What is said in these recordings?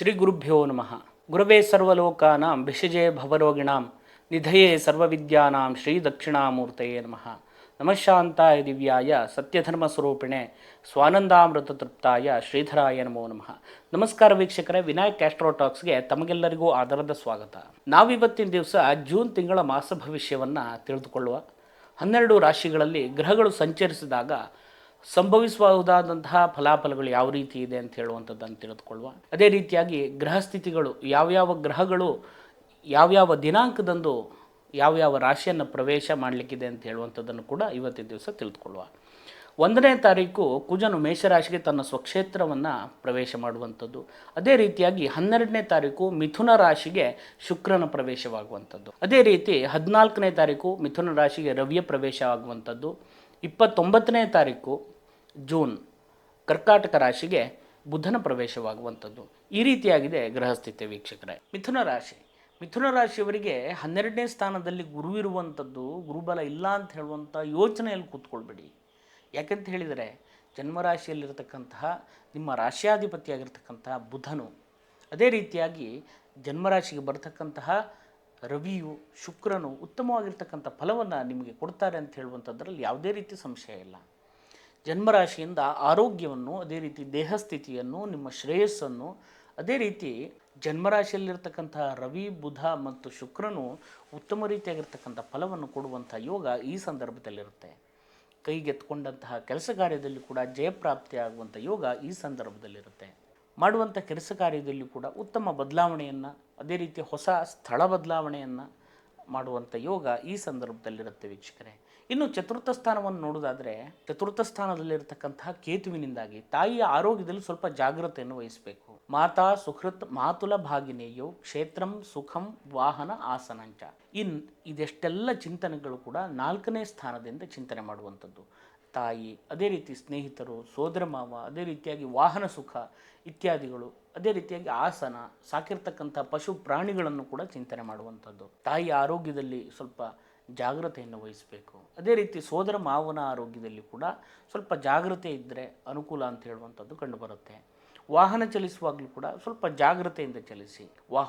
ಶ್ರೀ ಗುರುಭ್ಯೋ ನಮಃ. ಗುರವೇ ಸರ್ವಲೋಕಾನಾಂ ಭಿಷಜೇ ಭವರೋಗಿಣಾಂ ನಿಧಯೇ ಸರ್ವವಿದ್ಯಾನಾಂ ಶ್ರೀ ದಕ್ಷಿಣಾಮೂರ್ತಯೇ ನಮಃ. ನಮಃಶಾಂತಾಯ ದಿವ್ಯಾಯ ಸತ್ಯಧರ್ಮ ಸ್ವರೂಪಿಣೆ ಸ್ವಾನಂದಾಮೃತ ತೃಪ್ತಾಯ ಶ್ರೀಧರಾಯ ನಮೋ ನಮಃ. ನಮಸ್ಕಾರ ವೀಕ್ಷಕರೇ, ವಿನಾಯಕ್ ಆಸ್ಟ್ರೋಟಾಕ್ಸ್ಗೆ ತಮಗೆಲ್ಲರಿಗೂ ಆದರದ ಸ್ವಾಗತ. ನಾವಿವತ್ತಿನ ದಿವಸ ಜೂನ್ ತಿಂಗಳ ಮಾಸ ಭವಿಷ್ಯವನ್ನು ತಿಳಿದುಕೊಳ್ಳುವ. 12 ರಾಶಿಗಳಲ್ಲಿ ಗ್ರಹಗಳು ಸಂಚರಿಸಿದಾಗ ಸಂಭವಿಸಬಹುದಾದಂತಹ ಫಲಾಫಲಗಳು ಯಾವ ರೀತಿ ಇದೆ ಅಂತ ಹೇಳುವಂಥದ್ದನ್ನು ತಿಳಿದುಕೊಳ್ಳುವ. ಅದೇ ರೀತಿಯಾಗಿ ಗ್ರಹಸ್ಥಿತಿಗಳು ಯಾವ್ಯಾವ ಗ್ರಹಗಳು ಯಾವ್ಯಾವ ದಿನಾಂಕದಂದು ಯಾವ್ಯಾವ ರಾಶಿಯನ್ನು ಪ್ರವೇಶ ಮಾಡಲಿಕ್ಕಿದೆ ಅಂತ ಹೇಳುವಂಥದ್ದನ್ನು ಕೂಡ ಇವತ್ತಿನ ದಿವಸ ತಿಳಿದುಕೊಳ್ಳುವ. 1ನೇ ತಾರೀಕು ಕುಜನು ಮೇಷರಾಶಿಗೆ ತನ್ನ ಸ್ವಕ್ಷೇತ್ರವನ್ನು ಪ್ರವೇಶ ಮಾಡುವಂಥದ್ದು. ಅದೇ ರೀತಿಯಾಗಿ 12ನೇ ತಾರೀಕು ಮಿಥುನ ರಾಶಿಗೆ ಶುಕ್ರನ ಪ್ರವೇಶವಾಗುವಂಥದ್ದು. ಅದೇ ರೀತಿ 14ನೇ ತಾರೀಕು ಮಿಥುನ ರಾಶಿಗೆ ರವಿಯ ಪ್ರವೇಶ ಆಗುವಂಥದ್ದು. 29ನೇ ತಾರೀಕು ಜೂನ್ ಕರ್ಕಾಟಕ ರಾಶಿಗೆ ಬುಧನ ಪ್ರವೇಶವಾಗುವಂಥದ್ದು. ಈ ರೀತಿಯಾಗಿದೆ ಗ್ರಹಸ್ಥಿತಿ ವೀಕ್ಷಕರೇ. ಮಿಥುನ ರಾಶಿಯವರಿಗೆ 12ನೇ ಸ್ಥಾನದಲ್ಲಿ ಗುರು ಇರುವಂಥದ್ದು, ಗುರುಬಲ ಇಲ್ಲ ಅಂತ ಹೇಳುವಂಥ ಯೋಚನೆಯಲ್ಲಿ ಕೂತ್ಕೊಳ್ಬೇಡಿ. ಯಾಕಂತ ಹೇಳಿದರೆ ಜನ್ಮರಾಶಿಯಲ್ಲಿರತಕ್ಕಂತಹ ನಿಮ್ಮ ರಾಶ್ಯಾಧಿಪತಿಯಾಗಿರ್ತಕ್ಕಂತಹ ಬುಧನು, ಅದೇ ರೀತಿಯಾಗಿ ಜನ್ಮರಾಶಿಗೆ ಬರತಕ್ಕಂತಹ ರವಿಯು, ಶುಕ್ರನು ಉತ್ತಮವಾಗಿರ್ತಕ್ಕಂಥ ಫಲವನ್ನು ನಿಮಗೆ ಕೊಡ್ತಾರೆ ಅಂತ ಹೇಳುವಂಥದ್ರಲ್ಲಿ ಯಾವುದೇ ರೀತಿ ಸಂಶಯ ಇಲ್ಲ. ಜನ್ಮರಾಶಿಯಿಂದ ಆರೋಗ್ಯವನ್ನು, ಅದೇ ರೀತಿ ದೇಹಸ್ಥಿತಿಯನ್ನು, ನಿಮ್ಮ ಶ್ರೇಯಸ್ಸನ್ನು, ಅದೇ ರೀತಿ ಜನ್ಮರಾಶಿಯಲ್ಲಿರ್ತಕ್ಕಂತಹ ರವಿ, ಬುಧ ಮತ್ತು ಶುಕ್ರನು ಉತ್ತಮ ರೀತಿಯಾಗಿರ್ತಕ್ಕಂಥ ಫಲವನ್ನು ಕೊಡುವಂಥ ಯೋಗ ಈ ಸಂದರ್ಭದಲ್ಲಿರುತ್ತೆ. ಕೈಗೆತ್ಕೊಂಡಂತಹ ಕೆಲಸ ಕಾರ್ಯದಲ್ಲಿ ಕೂಡ ಜಯಪ್ರಾಪ್ತಿ ಆಗುವಂಥ ಯೋಗ ಈ ಸಂದರ್ಭದಲ್ಲಿರುತ್ತೆ. ಮಾಡುವಂಥ ಕೆಲಸ ಕಾರ್ಯದಲ್ಲಿ ಕೂಡ ಉತ್ತಮ ಬದಲಾವಣೆಯನ್ನು, ಅದೇ ರೀತಿ ಹೊಸ ಸ್ಥಳ ಬದಲಾವಣೆಯನ್ನು ಮಾಡುವಂಥ ಯೋಗ ಈ ಸಂದರ್ಭದಲ್ಲಿರುತ್ತೆ ವೀಕ್ಷಕರೇ. ಇನ್ನು ಚತುರ್ಥ ಸ್ಥಾನವನ್ನು ನೋಡೋದಾದರೆ, ಚತುರ್ಥ ಸ್ಥಾನದಲ್ಲಿರತಕ್ಕಂತಹ ಕೇತುವಿನಿಂದಾಗಿ ತಾಯಿಯ ಆರೋಗ್ಯದಲ್ಲಿ ಸ್ವಲ್ಪ ಜಾಗ್ರತೆಯನ್ನು ವಹಿಸಬೇಕು. ಮಾತಾ ಸುಹೃತ್ ಮಾತುಲ ಭಾಗಿನೇಯೋ ಕ್ಷೇತ್ರಂ ಸುಖಂ ವಾಹನ ಆಸನಂಚ. ಇದೆಷ್ಟೆಲ್ಲ ಚಿಂತನೆಗಳು ಕೂಡ 4ನೇ ಸ್ಥಾನದಿಂದ ಚಿಂತನೆ ಮಾಡುವಂಥದ್ದು. ತಾಯಿ, ಅದೇ ರೀತಿ ಸ್ನೇಹಿತರು, ಸೋದರ ಮಾವ, ಅದೇ ರೀತಿಯಾಗಿ ವಾಹನ ಸುಖ ಇತ್ಯಾದಿಗಳು, ಅದೇ ರೀತಿಯಾಗಿ ಆಸನ, ಸಾಕಿರ್ತಕ್ಕಂಥ ಪಶು ಪ್ರಾಣಿಗಳನ್ನು ಕೂಡ ಚಿಂತನೆ ಮಾಡುವಂಥದ್ದು. ತಾಯಿಯ ಆರೋಗ್ಯದಲ್ಲಿ ಸ್ವಲ್ಪ ಜಾಗ್ರತೆಯನ್ನು ವಹಿಸಬೇಕು. ಅದೇ ರೀತಿ ಸೋದರ ಮಾವನ ಆರೋಗ್ಯದಲ್ಲಿ ಕೂಡ ಸ್ವಲ್ಪ ಜಾಗ್ರತೆ ಇದ್ದರೆ ಅನುಕೂಲ ಅಂತ ಹೇಳುವಂಥದ್ದು ಕಂಡುಬರುತ್ತೆ. ವಾಹನ ಚಲಿಸುವಾಗಲೂ ಕೂಡ ಸ್ವಲ್ಪ ಜಾಗ್ರತೆಯಿಂದ ಚಲಿಸಿ.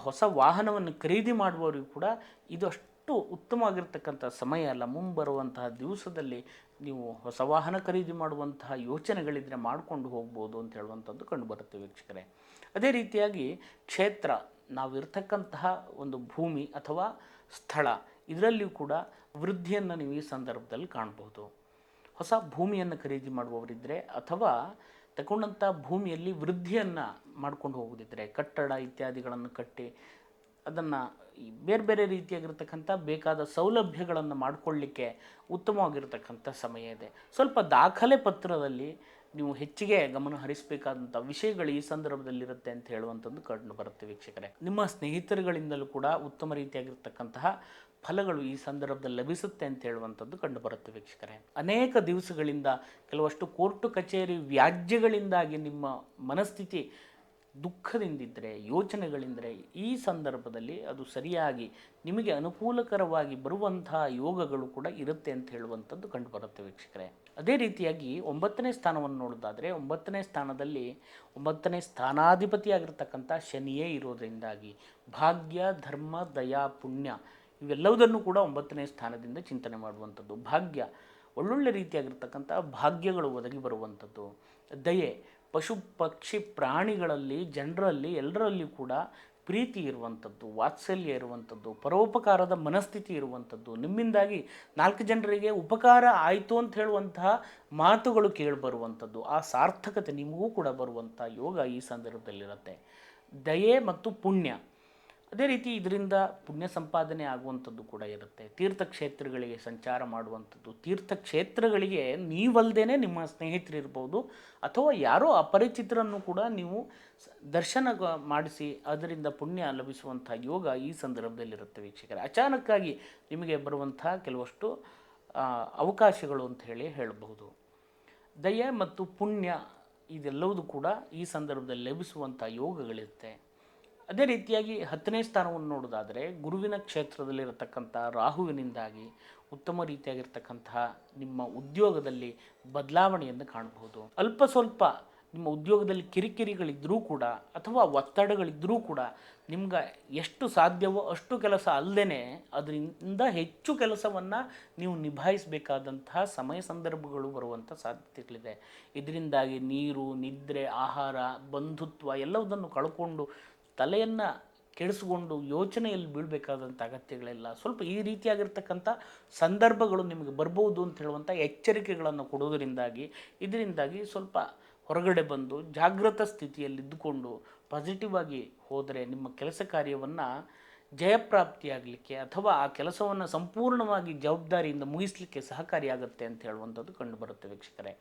ಹೊಸ ವಾಹನವನ್ನು ಖರೀದಿ ಮಾಡುವವರಿಗೂ ಕೂಡ ಇದು ಅಷ್ಟು ಉತ್ತಮವಾಗಿರ್ತಕ್ಕಂಥ ಸಮಯ ಅಲ್ಲ. ಮುಂಬರುವಂತಹ ದಿವಸದಲ್ಲಿ ನೀವು ಹೊಸ ವಾಹನ ಖರೀದಿ ಮಾಡುವಂತಹ ಯೋಚನೆಗಳಿದ್ದರೆ ಮಾಡಿಕೊಂಡು ಹೋಗ್ಬೋದು ಅಂತ ಹೇಳುವಂಥದ್ದು ಕಂಡುಬರುತ್ತೆ ವೀಕ್ಷಕರೇ. ಅದೇ ರೀತಿಯಾಗಿ ಕ್ಷೇತ್ರ, ನಾವಿರ್ತಕ್ಕಂತಹ ಒಂದು ಭೂಮಿ ಅಥವಾ ಸ್ಥಳ, ಇದರಲ್ಲಿಯೂ ಕೂಡ ವೃದ್ಧಿಯನ್ನು ನೀವು ಈ ಸಂದರ್ಭದಲ್ಲಿ ಕಾಣ್ಬೋದು. ಹೊಸ ಭೂಮಿಯನ್ನು ಖರೀದಿ ಮಾಡುವವರಿದ್ದರೆ ಅಥವಾ ತಗೊಂಡಂಥ ಭೂಮಿಯಲ್ಲಿ ವೃದ್ಧಿಯನ್ನು ಮಾಡ್ಕೊಂಡು ಹೋಗೋದಿದ್ದರೆ, ಕಟ್ಟಡ ಇತ್ಯಾದಿಗಳನ್ನು ಕಟ್ಟಿ ಅದನ್ನು ಬೇರೆ ಬೇರೆ ರೀತಿಯಾಗಿರ್ತಕ್ಕಂಥ ಬೇಕಾದ ಸೌಲಭ್ಯಗಳನ್ನು ಮಾಡಿಕೊಳ್ಳಿಕ್ಕೆ ಉತ್ತಮವಾಗಿರ್ತಕ್ಕಂಥ ಸಮಯ ಇದೆ. ಸ್ವಲ್ಪ ದಾಖಲೆ ಪತ್ರದಲ್ಲಿ ನೀವು ಹೆಚ್ಚಿಗೆ ಗಮನ ಹರಿಸಬೇಕಾದಂಥ ವಿಷಯಗಳು ಈ ಸಂದರ್ಭದಲ್ಲಿರುತ್ತೆ ಅಂತ ಹೇಳುವಂಥದ್ದು ಕಂಡು ಬರುತ್ತೆ ವೀಕ್ಷಕರೇ. ನಿಮ್ಮ ಸ್ನೇಹಿತರುಗಳಿಂದಲೂ ಕೂಡ ಉತ್ತಮ ರೀತಿಯಾಗಿರ್ತಕ್ಕಂತಹ ಫಲಗಳು ಈ ಸಂದರ್ಭದಲ್ಲಿ ಲಭಿಸುತ್ತೆ ಅಂತ ಹೇಳುವಂಥದ್ದು ಕಂಡುಬರುತ್ತೆ ವೀಕ್ಷಕರೇ. ಅನೇಕ ದಿವಸಗಳಿಂದ ಕೆಲವಷ್ಟು ಕೋರ್ಟು ಕಚೇರಿ ವ್ಯಾಜ್ಯಗಳಿಂದಾಗಿ ನಿಮ್ಮ ಮನಸ್ಥಿತಿ ದುಃಖದಿಂದಿದ್ದರೆ, ಯೋಚನೆಗಳಿಂದರೆ, ಈ ಸಂದರ್ಭದಲ್ಲಿ ಅದು ಸರಿಯಾಗಿ ನಿಮಗೆ ಅನುಕೂಲಕರವಾಗಿ ಬರುವಂತಹ ಯೋಗಗಳು ಕೂಡ ಇರುತ್ತೆ ಅಂತ ಹೇಳುವಂಥದ್ದು ಕಂಡುಬರುತ್ತೆ ವೀಕ್ಷಕರೇ. ಅದೇ ರೀತಿಯಾಗಿ 9ನೇ ಸ್ಥಾನವನ್ನು ನೋಡೋದಾದರೆ, 9ನೇ ಸ್ಥಾನದಲ್ಲಿ 9ನೇ ಸ್ಥಾನಾಧಿಪತಿಯಾಗಿರ್ತಕ್ಕಂಥ ಶನಿಯೇ ಇರೋದರಿಂದಾಗಿ ಭಾಗ್ಯ, ಧರ್ಮ, ದಯಾ, ಪುಣ್ಯ ಇವೆಲ್ಲವುದನ್ನು ಕೂಡ 9ನೇ ಸ್ಥಾನದಿಂದ ಚಿಂತನೆ ಮಾಡುವಂಥದ್ದು. ಭಾಗ್ಯ, ಒಳ್ಳೊಳ್ಳೆ ರೀತಿಯಾಗಿರ್ತಕ್ಕಂಥ ಭಾಗ್ಯಗಳು ಒದಗಿ ಬರುವಂಥದ್ದು. ದಯೆ, ಪಶು ಪಕ್ಷಿ ಪ್ರಾಣಿಗಳಲ್ಲಿ, ಜನರಲ್ಲಿ, ಎಲ್ಲರಲ್ಲಿ ಕೂಡ ಪ್ರೀತಿ ಇರುವಂಥದ್ದು, ವಾತ್ಸಲ್ಯ ಇರುವಂಥದ್ದು, ಪರೋಪಕಾರದ ಮನಸ್ಥಿತಿ ಇರುವಂಥದ್ದು, ನಿಮ್ಮಿಂದಾಗಿ 4 ಜನರಿಗೆ ಉಪಕಾರ ಆಯಿತು ಅಂತ ಹೇಳುವಂತಹ ಮಾತುಗಳು ಕೇಳಿಬರುವಂಥದ್ದು, ಆ ಸಾರ್ಥಕತೆ ನಿಮಗೂ ಕೂಡ ಬರುವಂಥ ಯೋಗ ಈ ಸಂದರ್ಭದಲ್ಲಿರುತ್ತೆ. ದಯೆ ಮತ್ತು ಪುಣ್ಯ, ಅದೇ ರೀತಿ ಇದರಿಂದ ಪುಣ್ಯ ಸಂಪಾದನೆ ಆಗುವಂಥದ್ದು ಕೂಡ ಇರುತ್ತೆ. ತೀರ್ಥಕ್ಷೇತ್ರಗಳಿಗೆ ಸಂಚಾರ ಮಾಡುವಂಥದ್ದು, ತೀರ್ಥಕ್ಷೇತ್ರಗಳಿಗೆ ನೀವಲ್ಲದೇ ನಿಮ್ಮ ಸ್ನೇಹಿತರಿರ್ಬೋದು ಅಥವಾ ಯಾರೋ ಅಪರಿಚಿತರನ್ನು ಕೂಡ ನೀವು ದರ್ಶನ ಮಾಡಿಸಿ ಅದರಿಂದ ಪುಣ್ಯ ಲಭಿಸುವಂಥ ಯೋಗ ಈ ಸಂದರ್ಭದಲ್ಲಿರುತ್ತೆ ವೀಕ್ಷಕರೇ. ಅಚಾನಕ್ಕಾಗಿ ನಿಮಗೆ ಬರುವಂಥ ಕೆಲವಷ್ಟು ಅವಕಾಶಗಳು ಅಂತ ಹೇಳಬಹುದು. ದಯೆ ಮತ್ತು ಪುಣ್ಯ ಇದೆಲ್ಲವೂ ಕೂಡ ಈ ಸಂದರ್ಭದಲ್ಲಿ ಲಭಿಸುವಂಥ ಯೋಗಗಳಿರುತ್ತೆ. ಅದೇ ರೀತಿಯಾಗಿ 10ನೇ ಸ್ಥಾನವನ್ನು ನೋಡೋದಾದರೆ, ಗುರುವಿನ ಕ್ಷೇತ್ರದಲ್ಲಿರತಕ್ಕಂಥ ರಾಹುವಿನಿಂದಾಗಿ ಉತ್ತಮ ರೀತಿಯಾಗಿರ್ತಕ್ಕಂತಹ ನಿಮ್ಮ ಉದ್ಯೋಗದಲ್ಲಿ ಬದಲಾವಣೆಯನ್ನು ಕಾಣಬಹುದು. ಅಲ್ಪ ಸ್ವಲ್ಪ ನಿಮ್ಮ ಉದ್ಯೋಗದಲ್ಲಿ ಕಿರಿಕಿರಿಗಳಿದ್ದರೂ ಕೂಡ ಅಥವಾ ಒತ್ತಡಗಳಿದ್ದರೂ ಕೂಡ ನಿಮ್ಗೆ ಎಷ್ಟು ಸಾಧ್ಯವೋ ಅಷ್ಟು ಕೆಲಸ ಅಲ್ಲದೇ ಅದರಿಂದ ಹೆಚ್ಚು ಕೆಲಸವನ್ನು ನೀವು ನಿಭಾಯಿಸಬೇಕಾದಂತಹ ಸಮಯ ಸಂದರ್ಭಗಳು ಬರುವಂಥ ಸಾಧ್ಯತೆಗಳಿದೆ. ಇದರಿಂದಾಗಿ ನೀರು, ನಿದ್ರೆ, ಆಹಾರ, ಬಂಧುತ್ವ ಎಲ್ಲವುದನ್ನು ಕಳ್ಕೊಂಡು ತಲೆಯನ್ನು ಕೆಡಿಸ್ಕೊಂಡು ಯೋಚನೆಯಲ್ಲಿ ಬೀಳಬೇಕಾದಂಥ ಅಗತ್ಯಗಳಿಲ್ಲ. ಸ್ವಲ್ಪ ಈ ರೀತಿಯಾಗಿರ್ತಕ್ಕಂಥ ಸಂದರ್ಭಗಳು ನಿಮಗೆ ಬರ್ಬೋದು ಅಂತ ಹೇಳುವಂಥ ಎಚ್ಚರಿಕೆಗಳನ್ನು ಕೊಡೋದರಿಂದಾಗಿ ಇದರಿಂದಾಗಿ ಸ್ವಲ್ಪ ಹೊರಗಡೆ ಬಂದು ಜಾಗೃತ ಸ್ಥಿತಿಯಲ್ಲಿದ್ದುಕೊಂಡು ಪಾಸಿಟಿವ್ ಆಗಿ ಹೋದರೆ ನಿಮ್ಮ ಕೆಲಸ ಕಾರ್ಯವನ್ನು ಜಯಪ್ರಾಪ್ತಿಯಾಗಲಿಕ್ಕೆ ಅಥವಾ ಆ ಕೆಲಸವನ್ನು ಸಂಪೂರ್ಣವಾಗಿ ಜವಾಬ್ದಾರಿಯಿಂದ ಮುಗಿಸಲಿಕ್ಕೆ ಸಹಕಾರಿಯಾಗುತ್ತೆ ಅಂತ ಹೇಳುವಂಥದ್ದು ಕಂಡುಬರುತ್ತೆ ವೀಕ್ಷಕರೇ.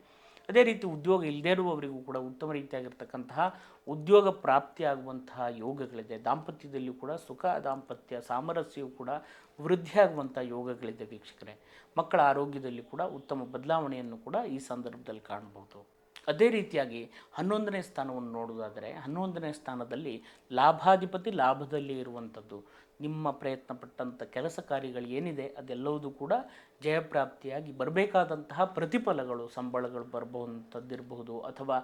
ಅದೇ ರೀತಿ ಉದ್ಯೋಗ ಇಲ್ಲದೇ ಇರುವವರಿಗೂ ಕೂಡ ಉತ್ತಮ ರೀತಿಯಾಗಿರ್ತಕ್ಕಂತಹ ಉದ್ಯೋಗ ಪ್ರಾಪ್ತಿಯಾಗುವಂತಹ ಯೋಗಗಳಿದೆ. ದಾಂಪತ್ಯದಲ್ಲಿಯೂ ಕೂಡ ಸುಖ ದಾಂಪತ್ಯ ಸಾಮರಸ್ಯವು ಕೂಡ ವೃದ್ಧಿಯಾಗುವಂಥ ಯೋಗಗಳಿದೆ ವೀಕ್ಷಕರೇ. ಮಕ್ಕಳ ಆರೋಗ್ಯದಲ್ಲಿ ಕೂಡ ಉತ್ತಮ ಬದಲಾವಣೆಯನ್ನು ಕೂಡ ಈ ಸಂದರ್ಭದಲ್ಲಿ ಕಾಣಬಹುದು. ಅದೇ ರೀತಿಯಾಗಿ 11ನೇ ಸ್ಥಾನವನ್ನು ನೋಡುವುದಾದರೆ 11ನೇ ಸ್ಥಾನದಲ್ಲಿ ಲಾಭಾಧಿಪತಿ ಲಾಭದಲ್ಲಿ ಇರುವಂಥದ್ದು. ನಿಮ್ಮ ಪ್ರಯತ್ನ ಪಟ್ಟಂಥ ಕೆಲಸ ಕಾರ್ಯಗಳು ಏನಿದೆ ಅದೆಲ್ಲವೂ ಕೂಡ ಜಯಪ್ರಾಪ್ತಿಯಾಗಿ ಬರಬೇಕಾದಂತಹ ಪ್ರತಿಫಲಗಳು, ಸಂಬಳಗಳು ಬರಬಹುವಂಥದ್ದಿರಬಹುದು ಅಥವಾ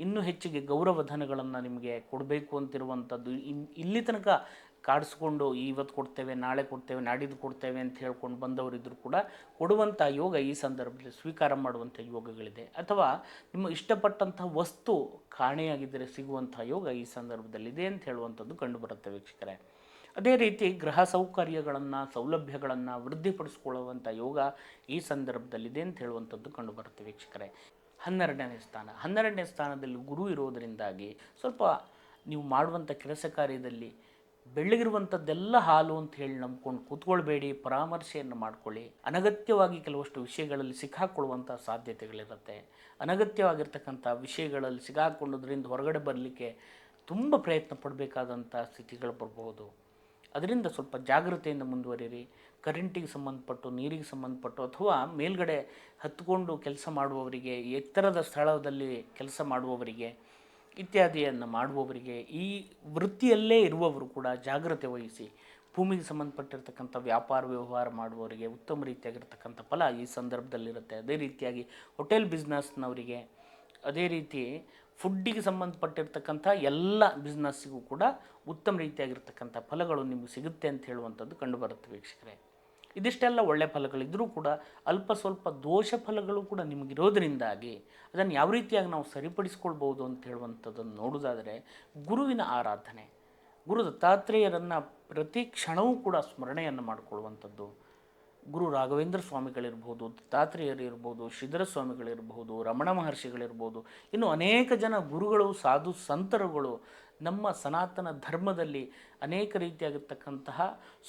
ಇನ್ನೂ ಹೆಚ್ಚಿಗೆ ಗೌರವಧನಗಳನ್ನು ನಿಮಗೆ ಕೊಡಬೇಕು ಅಂತಿರುವಂಥದ್ದು ಇಲ್ಲಿ ತನಕ ಕಾಡಿಸ್ಕೊಂಡು ಇವತ್ತು ಕೊಡ್ತೇವೆ, ನಾಳೆ ಕೊಡ್ತೇವೆ, ನಾಡಿದ್ದು ಕೊಡ್ತೇವೆ ಅಂತ ಹೇಳ್ಕೊಂಡು ಬಂದವರಿದ್ದರೂ ಕೂಡ ಕೊಡುವಂಥ ಯೋಗ ಈ ಸಂದರ್ಭದಲ್ಲಿ ಸ್ವೀಕಾರ ಮಾಡುವಂಥ ಯೋಗಗಳಿದೆ. ಅಥವಾ ನಿಮ್ಮ ಇಷ್ಟಪಟ್ಟಂಥ ವಸ್ತು ಕಾಣೆಯಾಗಿದ್ದರೆ ಸಿಗುವಂಥ ಯೋಗ ಈ ಸಂದರ್ಭದಲ್ಲಿದೆ ಅಂತ ಹೇಳುವಂಥದ್ದು ಕಂಡುಬರುತ್ತೆ ವೀಕ್ಷಕರೇ. ಅದೇ ರೀತಿ ಗೃಹ ಸೌಕರ್ಯಗಳನ್ನು, ಸೌಲಭ್ಯಗಳನ್ನು ವೃದ್ಧಿಪಡಿಸ್ಕೊಳ್ಳುವಂಥ ಯೋಗ ಈ ಸಂದರ್ಭದಲ್ಲಿದೆ ಅಂತ ಹೇಳುವಂಥದ್ದು ಕಂಡುಬರುತ್ತೆ ವೀಕ್ಷಕರೇ. 12ನೇ ಸ್ಥಾನದಲ್ಲಿ ಗುರು ಇರೋದರಿಂದಾಗಿ ಸ್ವಲ್ಪ ನೀವು ಮಾಡುವಂಥ ಕೆಲಸ ಕಾರ್ಯದಲ್ಲಿ ಬೆಳ್ಳಗಿರುವಂಥದ್ದೆಲ್ಲ ಹಾಲು ಅಂತ ಹೇಳಿ ನಂಬ್ಕೊಂಡು ಕೂತ್ಕೊಳ್ಬೇಡಿ, ಪರಾಮರ್ಶೆಯನ್ನು ಮಾಡಿಕೊಳ್ಳಿ. ಅನಗತ್ಯವಾಗಿ ಕೆಲವಷ್ಟು ವಿಷಯಗಳಲ್ಲಿ ಸಿಕ್ಕಾಕೊಳ್ಳುವಂಥ ಸಾಧ್ಯತೆಗಳಿರುತ್ತೆ. ಅನಗತ್ಯವಾಗಿರ್ತಕ್ಕಂಥ ವಿಷಯಗಳಲ್ಲಿ ಸಿಕ್ಕಾಕೊಳ್ಳೋದ್ರಿಂದ ಹೊರಗಡೆ ಬರಲಿಕ್ಕೆ ತುಂಬ ಪ್ರಯತ್ನ ಪಡಬೇಕಾದಂಥ ಸ್ಥಿತಿಗಳು ಬರಬಹುದು. ಅದರಿಂದ ಸ್ವಲ್ಪ ಜಾಗ್ರತೆಯಿಂದ ಮುಂದುವರಿಯಿರಿ. ಕರೆಂಟಿಗೆ ಸಂಬಂಧಪಟ್ಟು, ನೀರಿಗೆ ಸಂಬಂಧಪಟ್ಟು ಅಥವಾ ಮೇಲ್ಗಡೆ ಹತ್ಕೊಂಡು ಕೆಲಸ ಮಾಡುವವರಿಗೆ, ಎತ್ತರದ ಸ್ಥಳದಲ್ಲಿ ಕೆಲಸ ಮಾಡುವವರಿಗೆ ಇತ್ಯಾದಿಯನ್ನು ಮಾಡುವವರಿಗೆ, ಈ ವೃತ್ತಿಯಲ್ಲೇ ಇರುವವರು ಕೂಡ ಜಾಗ್ರತೆ ವಹಿಸಿ. ಭೂಮಿಗೆ ಸಂಬಂಧಪಟ್ಟಿರ್ತಕ್ಕಂಥ ವ್ಯಾಪಾರ ವ್ಯವಹಾರ ಮಾಡುವವರಿಗೆ ಉತ್ತಮ ರೀತಿಯಾಗಿರ್ತಕ್ಕಂಥ ಫಲ ಈ ಸಂದರ್ಭದಲ್ಲಿರುತ್ತೆ. ಅದೇ ರೀತಿಯಾಗಿ ಹೋಟೆಲ್ ಬಿಸ್ನೆಸ್ನವರಿಗೆ, ಅದೇ ರೀತಿ ಫುಡ್ಡಿಗೆ ಸಂಬಂಧಪಟ್ಟಿರ್ತಕ್ಕಂಥ ಎಲ್ಲ ಬಿಸ್ನೆಸ್ಸಿಗೂ ಕೂಡ ಉತ್ತಮ ರೀತಿಯಾಗಿರ್ತಕ್ಕಂಥ ಫಲಗಳು ನಿಮಗೆ ಸಿಗುತ್ತೆ ಅಂತ ಹೇಳುವಂಥದ್ದು ಕಂಡುಬರುತ್ತೆ ವೀಕ್ಷಕರೇ. ಇದಿಷ್ಟೆಲ್ಲ ಒಳ್ಳೆಯ ಫಲಗಳಿದ್ದರೂ ಕೂಡ ಅಲ್ಪ ಸ್ವಲ್ಪ ದೋಷ ಫಲಗಳು ಕೂಡ ನಿಮಗಿರೋದರಿಂದಾಗಿ ಅದನ್ನು ಯಾವ ರೀತಿಯಾಗಿ ನಾವು ಸರಿಪಡಿಸ್ಕೊಳ್ಬೋದು ಅಂತ ಹೇಳುವಂಥದ್ದನ್ನು ನೋಡೋದಾದರೆ ಗುರುವಿನ ಆರಾಧನೆ, ಗುರು ದತ್ತಾತ್ರೇಯರನ್ನು ಪ್ರತಿ ಕ್ಷಣವೂ ಕೂಡ ಸ್ಮರಣೆಯನ್ನು ಮಾಡಿಕೊಳ್ಳುವಂಥದ್ದು. ಗುರು ರಾಘವೇಂದ್ರ ಸ್ವಾಮಿಗಳಿರ್ಬೋದು, ದತ್ತಾತ್ರೇಯರಿರ್ಬೋದು, ಶ್ರೀಧರ ಸ್ವಾಮಿಗಳಿರ್ಬೋದು, ರಮಣ ಮಹರ್ಷಿಗಳಿರ್ಬೋದು, ಇನ್ನು ಅನೇಕ ಜನ ಗುರುಗಳು, ಸಾಧು ಸಂತರುಗಳು ನಮ್ಮ ಸನಾತನ ಧರ್ಮದಲ್ಲಿ ಅನೇಕ ರೀತಿಯಾಗಿರ್ತಕ್ಕಂತಹ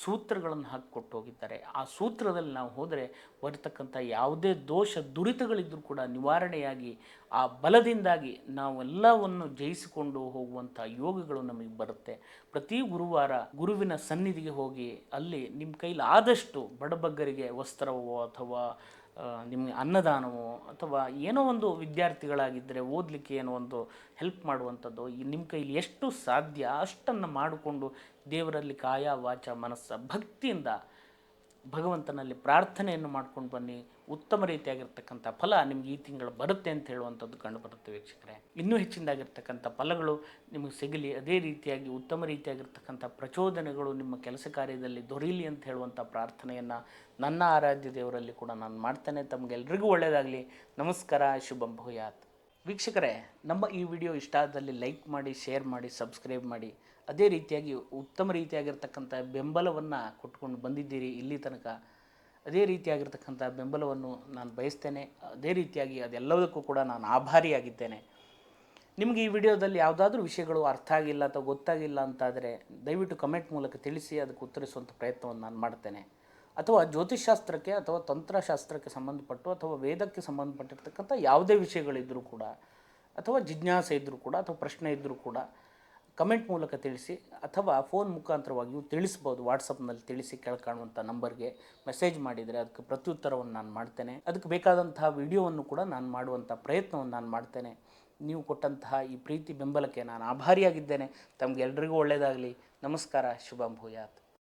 ಸೂತ್ರಗಳನ್ನು ಹಾಕಿಕೊಟ್ಟು ಹೋಗಿದ್ದಾರೆ. ಆ ಸೂತ್ರದಲ್ಲಿ ನಾವು ಹೋದರೆ ಬರತಕ್ಕಂಥ ಯಾವುದೇ ದೋಷ ದುರಿತಗಳಿದ್ದರೂ ಕೂಡ ನಿವಾರಣೆಯಾಗಿ ಆ ಬಲದಿಂದಾಗಿ ನಾವೆಲ್ಲವನ್ನು ಜಯಿಸಿಕೊಂಡು ಹೋಗುವಂಥ ಯೋಗಗಳು ನಮಗೆ ಬರುತ್ತೆ. ಪ್ರತಿ ಗುರುವಾರ ಗುರುವಿನ ಸನ್ನಿಧಿಗೆ ಹೋಗಿ ಅಲ್ಲಿ ನಿಮ್ಮ ಕೈಲಿ ಆದಷ್ಟು ಬಡಬಗ್ಗರಿಗೆ ವಸ್ತ್ರವೋ ಅಥವಾ ನಿಮಗೆ ಅನ್ನದಾನವೋ ಅಥವಾ ಏನೋ ಒಂದು ವಿದ್ಯಾರ್ಥಿಗಳಾಗಿದ್ದರೆ ಓದಲಿಕ್ಕೆ ಏನೋ ಒಂದು ಹೆಲ್ಪ್ ಮಾಡುವಂಥದ್ದು ನಿಮ್ಮ ಕೈಲಿ ಎಷ್ಟು ಸಾಧ್ಯ ಅಷ್ಟನ್ನು ಮಾಡಿಕೊಂಡು ದೇವರಲ್ಲಿ ಕಾಯ ವಾಚ ಮನಸ್ಸ ಭಕ್ತಿಯಿಂದ ಭಗವಂತನಲ್ಲಿ ಪ್ರಾರ್ಥನೆಯನ್ನು ಮಾಡ್ಕೊಂಡು ಬನ್ನಿ. ಉತ್ತಮ ರೀತಿಯಾಗಿರ್ತಕ್ಕಂಥ ಫಲ ನಿಮ್ಗೆ ಈ ತಿಂಗಳು ಬರುತ್ತೆ ಅಂತ ಹೇಳುವಂಥದ್ದು ಕಂಡುಬರುತ್ತೆ ವೀಕ್ಷಕರೇ. ಇನ್ನೂ ಹೆಚ್ಚಿನದಾಗಿರ್ತಕ್ಕಂಥ ಫಲಗಳು ನಿಮಗೆ ಸಿಗಲಿ, ಅದೇ ರೀತಿಯಾಗಿ ಉತ್ತಮ ರೀತಿಯಾಗಿರ್ತಕ್ಕಂಥ ಪ್ರಚೋದನೆಗಳು ನಿಮ್ಮ ಕೆಲಸ ಕಾರ್ಯದಲ್ಲಿ ದೊರೆಯಲಿ ಅಂತ ಹೇಳುವಂಥ ಪ್ರಾರ್ಥನೆಯನ್ನು ನನ್ನ ಆರಾಧ್ಯ ದೇವರಲ್ಲಿ ಕೂಡ ನಾನು ಮಾಡ್ತೇನೆ. ತಮಗೆಲ್ಲರಿಗೂ ಒಳ್ಳೆಯದಾಗಲಿ. ನಮಸ್ಕಾರ. ಶುಭಂ ಭೂಯಾತ್. ವೀಕ್ಷಕರೇ, ನಮ್ಮ ಈ ವಿಡಿಯೋ ಇಷ್ಟ ಆದಲ್ಲಿ ಲೈಕ್ ಮಾಡಿ, ಶೇರ್ ಮಾಡಿ, ಸಬ್ಸ್ಕ್ರೈಬ್ ಮಾಡಿ. ಅದೇ ರೀತಿಯಾಗಿ ಉತ್ತಮ ರೀತಿಯಾಗಿರ್ತಕ್ಕಂಥ ಬೆಂಬಲವನ್ನು ಕೊಟ್ಕೊಂಡು ಬಂದಿದ್ದೀರಿ ಇಲ್ಲಿ ತನಕ. ಅದೇ ರೀತಿಯಾಗಿರ್ತಕ್ಕಂಥ ಬೆಂಬಲವನ್ನು ನಾನು ಬಯಸ್ತೇನೆ. ಅದೇ ರೀತಿಯಾಗಿ ಅದೆಲ್ಲದಕ್ಕೂ ಕೂಡ ನಾನು ಆಭಾರಿಯಾಗಿದ್ದೇನೆ. ನಿಮಗೆ ಈ ವಿಡಿಯೋದಲ್ಲಿ ಯಾವುದಾದ್ರೂ ವಿಷಯಗಳು ಅರ್ಥ ಆಗಿಲ್ಲ ಅಥವಾ ಗೊತ್ತಾಗಿಲ್ಲ ಅಂತಾದರೆ ದಯವಿಟ್ಟು ಕಮೆಂಟ್ ಮೂಲಕ ತಿಳಿಸಿ, ಅದಕ್ಕೆ ಉತ್ತರಿಸುವಂಥ ಪ್ರಯತ್ನವನ್ನು ನಾನು ಮಾಡ್ತೇನೆ. ಅಥವಾ ಜ್ಯೋತಿಷ್ಶಾಸ್ತ್ರಕ್ಕೆ ಅಥವಾ ತಂತ್ರಶಾಸ್ತ್ರಕ್ಕೆ ಸಂಬಂಧಪಟ್ಟು ಅಥವಾ ವೇದಕ್ಕೆ ಸಂಬಂಧಪಟ್ಟಿರ್ತಕ್ಕಂಥ ಯಾವುದೇ ವಿಷಯಗಳಿದ್ದರೂ ಕೂಡ ಅಥವಾ ಜಿಜ್ಞಾಸೆ ಇದ್ದರೂ ಕೂಡ ಅಥವಾ ಪ್ರಶ್ನೆ ಇದ್ದರೂ ಕೂಡ ಕಮೆಂಟ್ ಮೂಲಕ ತಿಳಿಸಿ ಅಥವಾ ಫೋನ್ ಮುಖಾಂತರವಾಗಿಯೂ ತಿಳಿಸ್ಬೋದು. ವಾಟ್ಸಪ್ನಲ್ಲಿ ತಿಳಿಸಿ ಕೆಳಕಾಣುವಂಥ ನಂಬರ್ಗೆ ಮೆಸೇಜ್ ಮಾಡಿದರೆ ಅದಕ್ಕೆ ಪ್ರತ್ಯುತ್ತರವನ್ನು ನಾನು ಮಾಡ್ತೇನೆ. ಅದಕ್ಕೆ ಬೇಕಾದಂತಹ ವಿಡಿಯೋವನ್ನು ಕೂಡ ನಾನು ಮಾಡುವಂಥ ಪ್ರಯತ್ನವನ್ನು ನಾನು ಮಾಡ್ತೇನೆ. ನೀವು ಕೊಟ್ಟಂತಹ ಈ ಪ್ರೀತಿ ಬೆಂಬಲಕ್ಕೆ ನಾನು ಆಭಾರಿಯಾಗಿದ್ದೇನೆ. ತಮಗೆಲ್ಲರಿಗೂ ಒಳ್ಳೆಯದಾಗಲಿ. ನಮಸ್ಕಾರ. ಶುಭಂ ಭೂಯಾತ್.